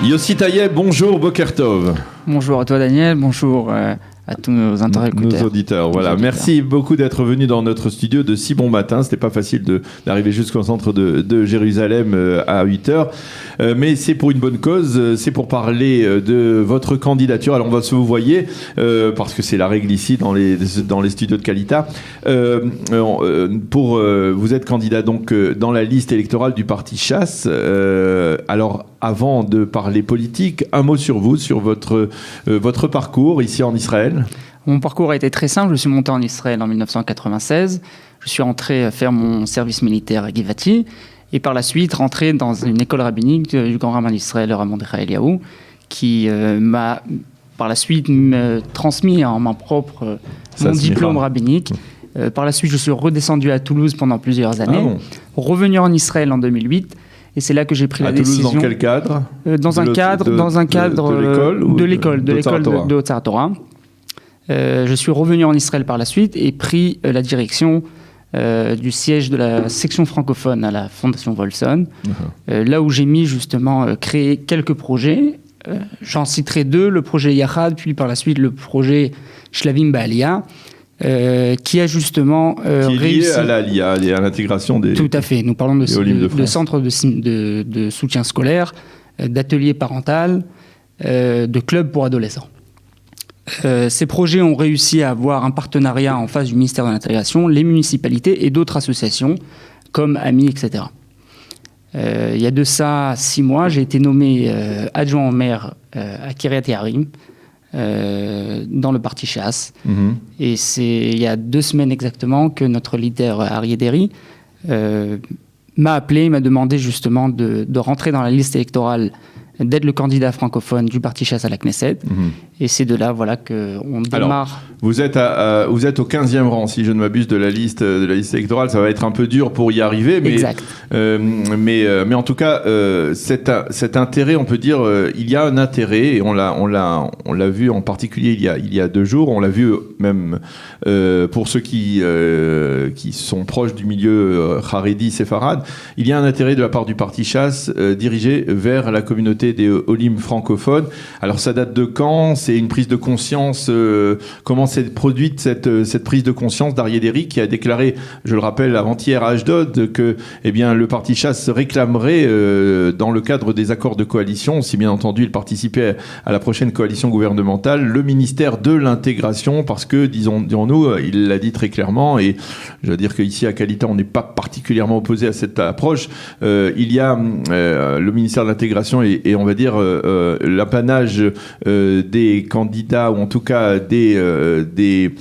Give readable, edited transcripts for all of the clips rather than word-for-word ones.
Yossi Tayeb, bonjour, Boker Tov. Bonjour à toi Daniel, bonjour à tous nos interlocuteurs. Nos auditeurs, voilà. Merci beaucoup d'être venu dans notre studio de si bon matin. C'était pas facile d'arriver jusqu'au centre de Jérusalem à 8h. Mais c'est pour une bonne cause. C'est pour parler de votre candidature. Alors on va se vous voyez, parce que c'est la règle ici dans les studios de Kalita. Vous êtes candidat donc dans la liste électorale du parti Chasse. Alors avant de parler politique, un mot sur vous, sur votre parcours ici en Israël. Mon parcours a été très simple. Je suis monté en Israël en 1996. Je suis rentré faire mon service militaire à Givati et par la suite rentré dans une école rabbinique du grand rabbin d'Israël, le Rav Eliaou, qui m'a par la suite transmis en main propre mon diplôme rabbinique. Par la suite, je suis redescendu à Toulouse pendant plusieurs années, revenu en Israël en 2008. Et c'est là que j'ai pris la décision. Dans quel cadre ? Dans un cadre de l'école de Otsar Torah. Je suis revenu en Israël par la suite et pris la direction du siège de la section francophone à la Fondation Wolfson, là où j'ai mis justement créé quelques projets. J'en citerai deux, le projet Yachad, puis par la suite le projet Shlavim Ba'aliyah. Qui a justement réussi à l'Aliyah et à l'intégration des... Tout à fait, nous parlons de centres de soutien scolaire, d'ateliers parentaux, de clubs pour adolescents. Ces projets ont réussi à avoir un partenariat en face du ministère de l'Intégration, les municipalités et d'autres associations comme AMI, etc. Il y a de ça 6 mois, j'ai été nommé adjoint au maire à Kiryat Yearim, dans le parti Chasse. Et c'est il y a 2 semaines exactement que notre leader Aryeh Deri m'a appelé, m'a demandé justement de rentrer dans la liste électorale, d'être le candidat francophone du parti Chasse à la Knesset. Et c'est de là voilà, qu'on démarre. Alors, vous êtes au 15e rang, si je ne m'abuse, de la liste électorale. Ça va être un peu dur pour y arriver. Mais, exact. Mais en tout cas, cet intérêt, on peut dire, il y a un intérêt, et on l'a vu en particulier il y a 2 jours. On l'a vu même pour ceux qui sont proches du milieu Haredi séfarade. Il y a un intérêt de la part du parti Chasse dirigé vers la communauté des Olim francophones. Alors ça date de quand ? C'est une prise de conscience. Comment s'est produite cette prise de conscience d'Aryeh Deri qui a déclaré, je le rappelle, avant-hier à Ashdod, que le parti Chasse réclamerait dans le cadre des accords de coalition, si bien entendu il participait à la prochaine coalition gouvernementale, le ministère de l'intégration, parce que, disons-nous, il l'a dit très clairement, et je veux dire qu'ici à Kalita on n'est pas particulièrement opposé à cette approche. Il y a le ministère de l'intégration et on va dire l'apanage des candidats, ou en tout cas des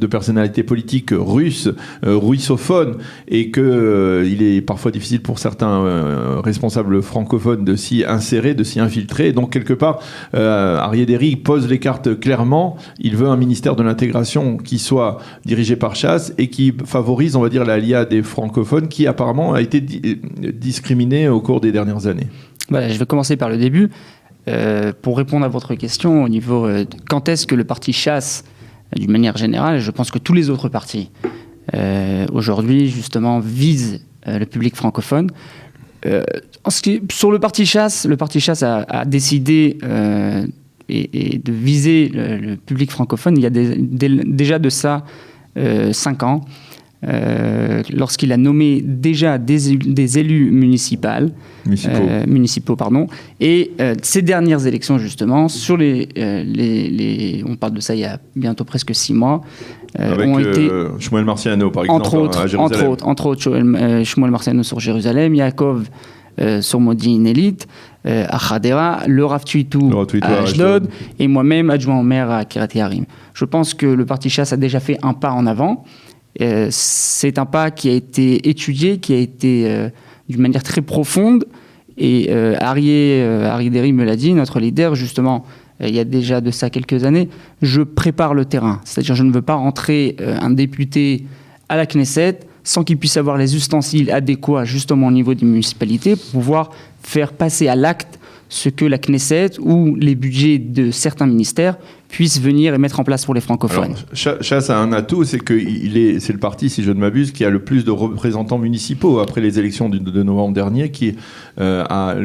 personnalités politiques russes, russophones, et qu'il est parfois difficile pour certains responsables francophones de s'y insérer, de s'y infiltrer. Donc quelque part, Aryeh Deri pose les cartes clairement. Il veut un ministère de l'intégration qui soit dirigé par Chasse et qui favorise, on va dire, l'aliyah des francophones qui apparemment a été discriminée au cours des dernières années. Voilà, je vais commencer par le début. Pour répondre à votre question au niveau de quand est-ce que le parti Chasse, d'une manière générale, je pense que tous les autres partis aujourd'hui justement visent le public francophone. Sur le parti Chasse a décidé et de viser le public francophone il y a déjà de ça 5 ans. Lorsqu'il a nommé déjà des élus municipaux, et ces dernières élections justement sur on parle de ça il y a bientôt presque 6 mois, ont été Shmuel Marciano par exemple à Jérusalem. Entre autres Shmuel Marciano sur Jérusalem, Yaakov sur Modi'in Élite, à Hadera, le Rav Tuitou à Ashdod, et moi-même adjoint au maire à Kiryat Yearim. Je pense que le parti Chasse a déjà fait un pas en avant. C'est un pas qui a été étudié, qui a été d'une manière très profonde. Et Aryeh Deri me l'a dit, notre leader, justement, il y a déjà de ça quelques années, je prépare le terrain. C'est-à-dire je ne veux pas rentrer un député à la Knesset sans qu'il puisse avoir les ustensiles adéquats justement au niveau des municipalités pour pouvoir faire passer à l'acte ce que la Knesset ou les budgets de certains ministères puisse venir et mettre en place pour les francophones. Alors, Chasse a un atout, c'est que c'est le parti, si je ne m'abuse, qui a le plus de représentants municipaux après les élections de novembre dernier, qui a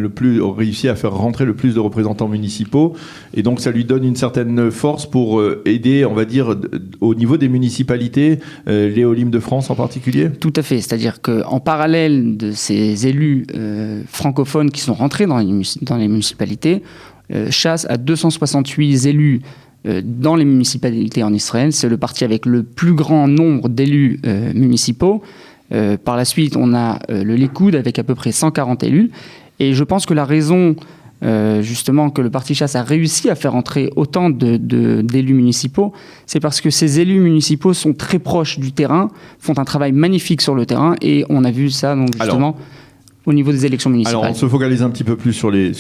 réussi à faire rentrer le plus de représentants municipaux. Et donc, ça lui donne une certaine force pour aider, on va dire, au niveau des municipalités, les Olim de France en particulier. Tout à fait. C'est-à-dire qu'en parallèle de ces élus francophones qui sont rentrés dans les municipalités, Chasse a 268 élus dans les municipalités en Israël. C'est le parti avec le plus grand nombre d'élus municipaux. Par la suite, on a le Likoud avec à peu près 140 élus. Et je pense que la raison, justement, que le parti Chasse a réussi à faire entrer autant d'élus municipaux, c'est parce que ces élus municipaux sont très proches du terrain, font un travail magnifique sur le terrain. Et on a vu ça, donc, justement... au niveau des élections municipales. Alors, on se focalise un petit peu plus sur les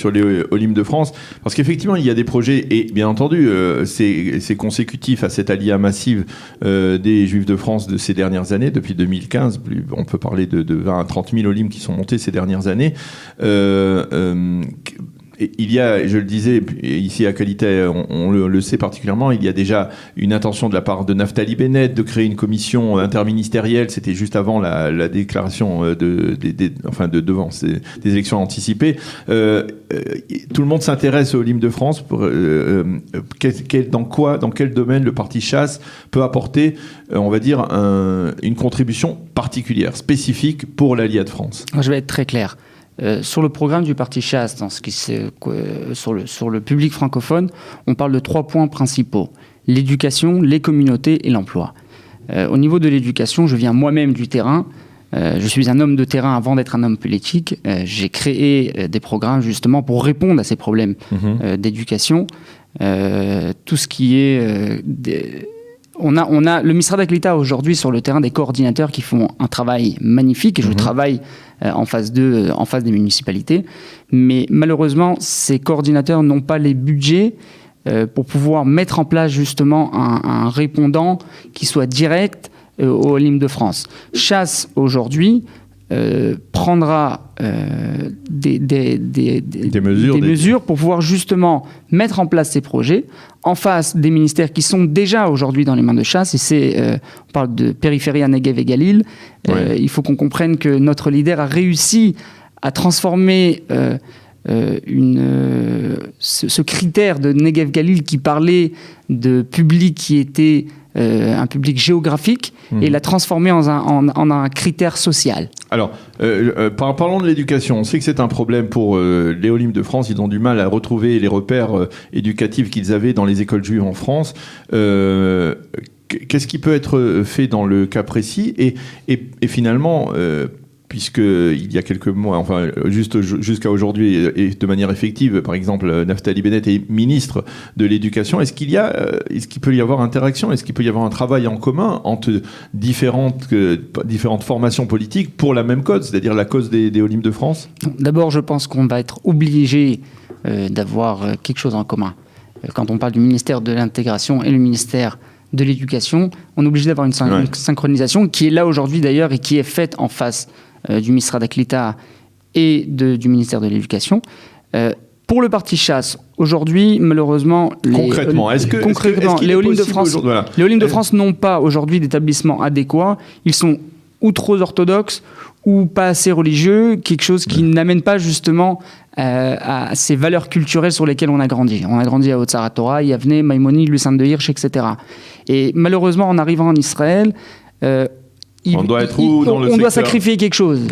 Olim de France, parce qu'effectivement, il y a des projets, et bien entendu, c'est consécutif à cette alia massive des Juifs de France de ces dernières années, depuis 2015. On peut parler de 20 à 30 000 Olim qui sont montés ces dernières années. Il y a, je le disais, ici à Qualité, on le sait particulièrement, il y a déjà une intention de la part de Naftali Bennett de créer une commission interministérielle. C'était juste avant la déclaration devant des élections anticipées. Tout le monde s'intéresse au Olim de France. Dans quel domaine le parti Chasse peut apporter, on va dire, une contribution particulière, spécifique pour l'Alia de France. Je vais être très clair. Sur le programme du parti Chasse, sur le public francophone, on parle de 3 points principaux: l'éducation, les communautés et l'emploi. Au niveau de l'éducation, je viens moi-même du terrain. Je suis un homme de terrain avant d'être un homme politique. J'ai créé des programmes justement pour répondre à ces problèmes d'éducation. Tout ce qui est... On a le Misrad Haklita aujourd'hui sur le terrain des coordinateurs qui font un travail magnifique, et je travaille en face des municipalités, mais malheureusement ces coordinateurs n'ont pas les budgets pour pouvoir mettre en place justement un répondant qui soit direct au Olim de France. Chasse aujourd'hui prendra des mesures pour pouvoir justement mettre en place ces projets en face des ministères qui sont déjà aujourd'hui dans les mains de Chasse. Et on parle de périphérie à Negev et Galil. Il faut qu'on comprenne que notre leader a réussi à transformer ce critère de Negev-Galil qui parlait de public qui était un public géographique, et l'a transformé en un critère social. Alors, parlons de l'éducation. On sait que c'est un problème pour les Olim de France. Ils ont du mal à retrouver les repères éducatifs qu'ils avaient dans les écoles juives en France. Qu'est-ce qui peut être fait dans le cas précis et finalement... puisqu'il y a quelques mois, enfin jusqu'à aujourd'hui, et de manière effective, par exemple, Naftali Bennett est ministre de l'Éducation. Est-ce qu'il peut y avoir interaction? Est-ce qu'il peut y avoir un travail en commun entre différentes formations politiques pour la même cause, c'est-à-dire la cause des Olim de France? D'abord, je pense qu'on va être obligé d'avoir quelque chose en commun. Quand on parle du ministère de l'Intégration et le ministère de l'Éducation, on est obligé d'avoir une synchronisation qui est là aujourd'hui d'ailleurs et qui est faite en face du Misrad Haklita et du ministère de l'Éducation. Pour le parti Chasse, aujourd'hui, malheureusement... Concrètement, les Olim de France n'ont pas aujourd'hui d'établissement adéquat. Ils sont ou trop orthodoxes ou pas assez religieux, quelque chose qui n'amène pas justement à ces valeurs culturelles sur lesquelles on a grandi. On a grandi à Otsara Torah, Yavne, Maïmonide, Lucien de Hirsch, etc. Et malheureusement, en arrivant en Israël... on doit sacrifier quelque chose,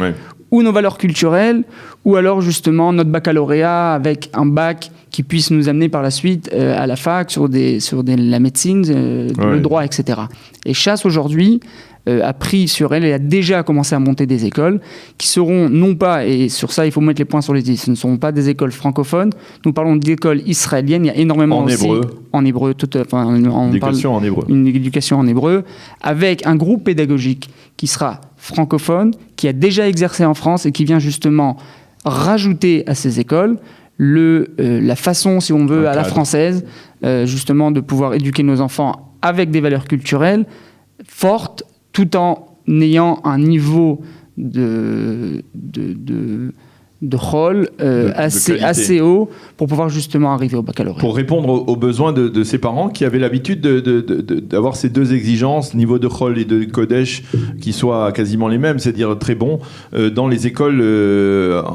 ou nos valeurs culturelles, ou alors justement notre baccalauréat avec un bac qui puisse nous amener par la suite à la fac sur la médecine, le droit, etc. Et Chasse aujourd'hui a pris sur elle et a déjà commencé à monter des écoles qui seront non pas, et sur ça il faut mettre les points sur les i, ce ne seront pas des écoles francophones, nous parlons d'écoles israéliennes, il y a énormément en hébreu, en hébreu, une éducation en hébreu, avec un groupe pédagogique qui sera francophone, qui a déjà exercé en France et qui vient justement rajouter à ces écoles la façon, si on veut, à la française, justement de pouvoir éduquer nos enfants avec des valeurs culturelles fortes, tout en ayant un niveau de rôle assez haut pour pouvoir justement arriver au baccalauréat. Pour répondre aux besoins de ces parents qui avaient l'habitude d'avoir ces deux exigences, niveau de rôle et de Kodesh, qui soient quasiment les mêmes, c'est-à-dire très bons, dans les écoles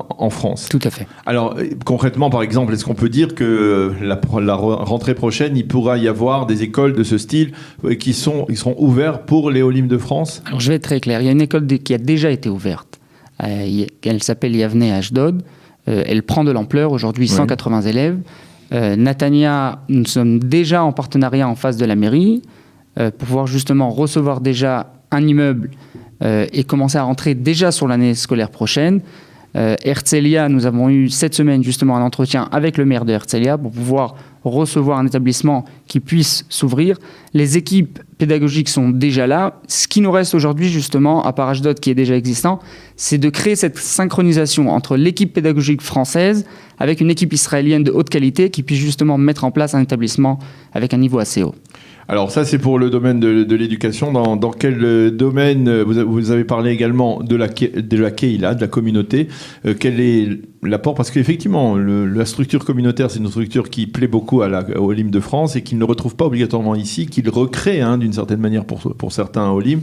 en France. Tout à fait. Alors, concrètement, par exemple, est-ce qu'on peut dire que la rentrée prochaine, il pourra y avoir des écoles de ce style qui seront ouvertes pour les Olim de France ? Alors, je vais être très clair. Il y a une école qui a déjà été ouverte. Elle s'appelle Yavne à Ashdod. Elle prend de l'ampleur. Aujourd'hui, 180 élèves. Natania, nous sommes déjà en partenariat en face de la mairie pour pouvoir justement recevoir déjà un immeuble et commencer à rentrer déjà sur l'année scolaire prochaine. Herzliya, nous avons eu cette semaine justement un entretien avec le maire de Herzliya pour pouvoir recevoir un établissement qui puisse s'ouvrir. Les équipes pédagogiques sont déjà là. Ce qui nous reste aujourd'hui justement, à part Ashdod qui est déjà existant, c'est de créer cette synchronisation entre l'équipe pédagogique française avec une équipe israélienne de haute qualité qui puisse justement mettre en place un établissement avec un niveau assez haut. Alors ça, c'est pour le domaine de l'éducation. Dans quel domaine vous avez parlé également de la Keila, de la communauté. Quel est l'apport ? Parce qu'effectivement, la structure communautaire, c'est une structure qui plaît beaucoup aux Olim de France et qu'ils ne retrouvent pas obligatoirement ici, qu'ils recréent d'une certaine manière pour certains Olim.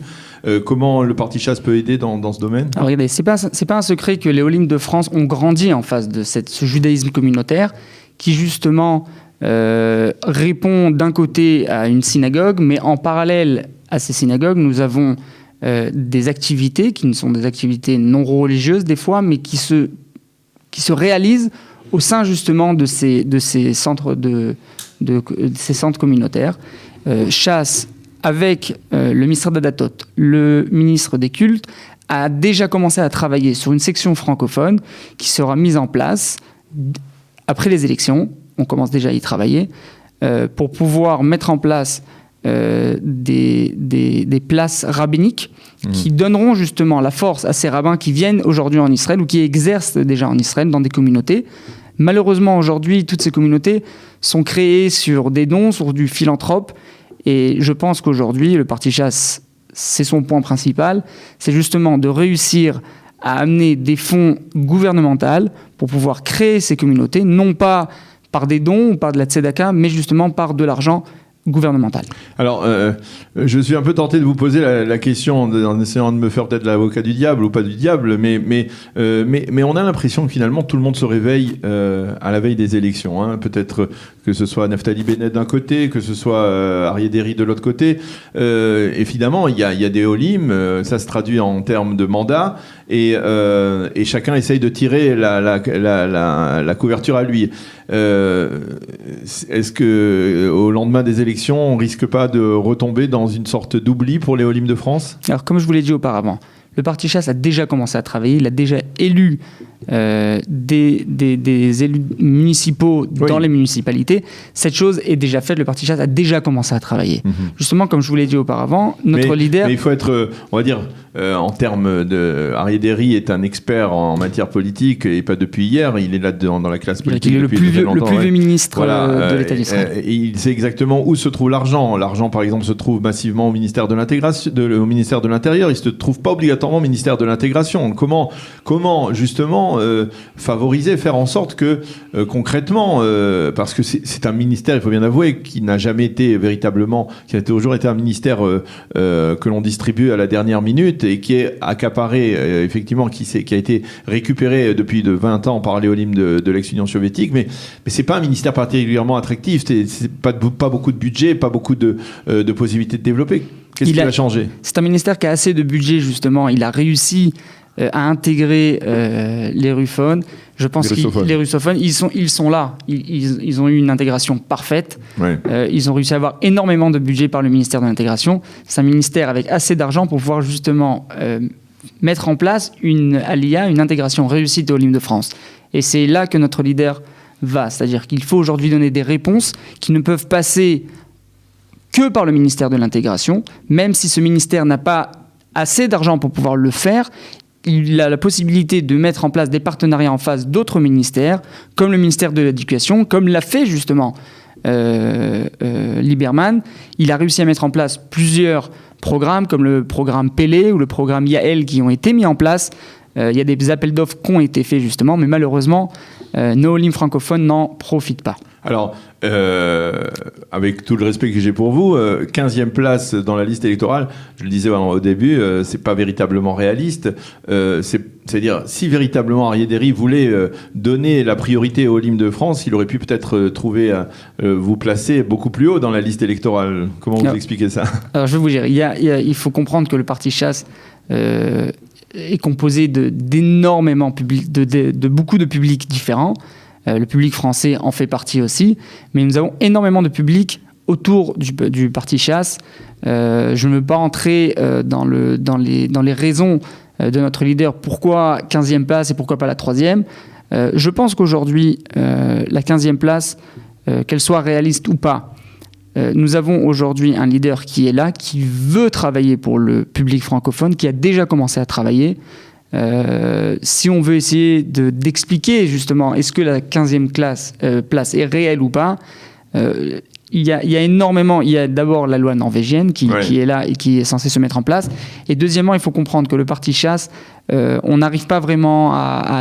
Comment le Parti Chasse peut aider dans ce domaine ? Alors regardez, c'est pas un secret que les Olim de France ont grandi en face de ce judaïsme communautaire qui justement répond d'un côté à une synagogue, mais en parallèle à ces synagogues, nous avons des activités qui ne sont des activités non religieuses des fois, mais qui se réalisent au sein justement de ces centres ces centres communautaires. Chasse, avec le ministère d'Adatot, le ministre des Cultes, a déjà commencé à travailler sur une section francophone qui sera mise en place après les élections. On commence déjà à y travailler, pour pouvoir mettre en place des places rabbiniques qui donneront justement la force à ces rabbins qui viennent aujourd'hui en Israël ou qui exercent déjà en Israël dans des communautés. Malheureusement, aujourd'hui, toutes ces communautés sont créées sur des dons, sur du philanthrope. Et je pense qu'aujourd'hui, le Parti Chasse, c'est son point principal, c'est justement de réussir à amener des fonds gouvernementaux pour pouvoir créer ces communautés, non pas par des dons ou par de la tzedaka, mais justement par de l'argent gouvernemental. Alors, je suis un peu tenté de vous poser la question en essayant de me faire peut-être l'avocat du diable ou pas du diable, mais on a l'impression que finalement tout le monde se réveille à la veille des élections. Peut-être que ce soit Naftali Bennett d'un côté, que ce soit Aryeh Deri de l'autre côté. Évidemment, il y a des Olim, ça se traduit en termes de mandat, et chacun essaye de tirer la couverture à lui. Est-ce que au lendemain des élections, on risque pas de retomber dans une sorte d'oubli pour les Olim de France ? Alors, comme je vous l'ai dit auparavant, le Parti Chasse a déjà commencé à travailler, il a déjà élu des élus municipaux dans les municipalités. Cette chose est déjà faite, le Parti Chasse a déjà commencé à travailler. Justement, comme je vous l'ai dit auparavant, notre leader... Mais il faut être, on va dire, en termes de... Aryeh Deri est un expert en matière politique, et pas depuis hier, il est là dans la classe politique depuis très longtemps. Le plus vieux ministre de l'État d'Israël. Il sait exactement où se trouve l'argent. L'argent, par exemple, se trouve massivement au ministère de l'Intégration, au ministère de l'Intérieur. Il ne se trouve pas obligatoirement au ministère de l'Intégration. Comment justement favoriser, faire en sorte que concrètement, parce que c'est un ministère, il faut bien avouer, qui n'a jamais été véritablement, qui a toujours été un ministère que l'on distribue à la dernière minute et qui est accaparé, effectivement, qui a été récupéré depuis de 20 ans par les Olim de l'ex-Union soviétique, mais c'est pas un ministère particulièrement attractif, c'est pas beaucoup de budget, pas beaucoup de possibilités de développer. Qu'est-ce qui va changer ? C'est un ministère qui a assez de budget, justement. Il a réussi à intégrer les russophones. Je pense que les russophones, ils sont là. Ils ont eu une intégration parfaite. Ouais. Ils ont réussi à avoir énormément de budget par le ministère de l'Intégration. C'est un ministère avec assez d'argent pour pouvoir justement mettre en place une aliyah, une intégration réussie des Olim de France. Et c'est là que notre leader va. C'est-à-dire qu'il faut aujourd'hui donner des réponses qui ne peuvent passer que par le ministère de l'Intégration. Même si ce ministère n'a pas assez d'argent pour pouvoir le faire, il a la possibilité de mettre en place des partenariats en face d'autres ministères, comme le ministère de l'Éducation, comme l'a fait justement Lieberman. Il a réussi à mettre en place plusieurs programmes, comme le programme Pélé ou le programme Yael, qui ont été mis en place Il y a des appels d'offres qui ont été faits justement, mais malheureusement, nos lignes francophones n'en profitent pas. Alors, avec tout le respect que j'ai pour vous, 15e place dans la liste électorale, je le disais au début, c'est pas véritablement réaliste. C'est-à-dire, si véritablement Arié Deri voulait donner la priorité aux hymnes de France, il aurait pu peut-être trouver vous placer beaucoup plus haut dans la liste électorale. Comment vous expliquez ça ? Alors, je vais vous dire, il faut comprendre que le parti Chasse est composé d'énormément de beaucoup de publics différents. Le public français en fait partie aussi, mais nous avons énormément de public autour du parti Chasse. Je ne veux pas entrer dans les raisons de notre leader, pourquoi 15e place et pourquoi pas la 3e. Je pense qu'aujourd'hui, la 15e place, qu'elle soit réaliste ou pas, nous avons aujourd'hui un leader qui est là, qui veut travailler pour le public francophone, qui a déjà commencé à travailler. Si on veut essayer d'expliquer justement est-ce que la 15e place est réelle ou pas, il y a énormément. Il y a d'abord la loi norvégienne qui est là et qui est censée se mettre en place. Et deuxièmement, il faut comprendre que le parti Chasse, on n'arrive pas vraiment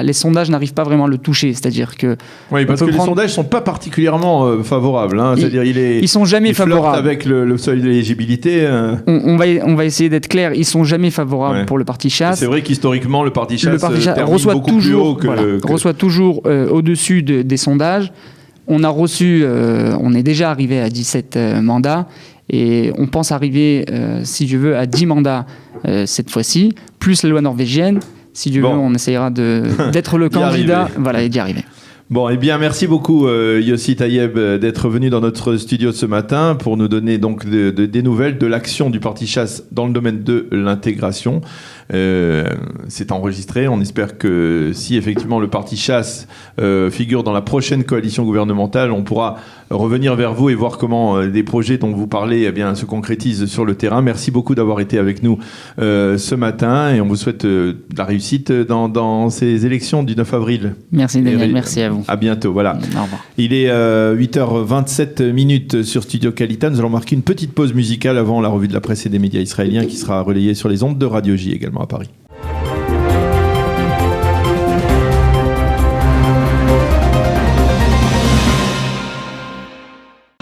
les sondages n'arrivent pas vraiment à le toucher. C'est-à-dire que les sondages sont pas particulièrement favorables. Hein. C'est-à-dire ils sont jamais favorables avec le seuil d'éligibilité. On va essayer d'être clair. Ils sont jamais favorables pour le parti Chasse. C'est vrai qu'historiquement, le parti Chasse reçoit toujours au-dessus des sondages. On a reçu, on est déjà arrivé à 17 mandats et on pense arriver, si Dieu veut, à 10 mandats cette fois-ci, plus la loi norvégienne. Si Dieu veut, on essayera d'être le candidat et d'y arriver. Bon, eh bien, merci beaucoup Yossi Taïeb d'être venu dans notre studio ce matin pour nous donner donc des nouvelles de l'action du parti Chasse dans le domaine de l'intégration. C'est enregistré. On espère que si effectivement le parti Chasse figure dans la prochaine coalition gouvernementale, on pourra revenir vers vous et voir comment des projets dont vous parlez se concrétisent sur le terrain. Merci beaucoup d'avoir été avec nous ce matin et on vous souhaite de la réussite dans ces élections du 9 avril. Merci Daniel, merci à vous. À bientôt, voilà. Au revoir. Il est 8h27 sur Studio Kalita. Nous allons marquer une petite pause musicale avant la revue de la presse et des médias israéliens qui sera relayée sur les ondes de Radio J également à Paris.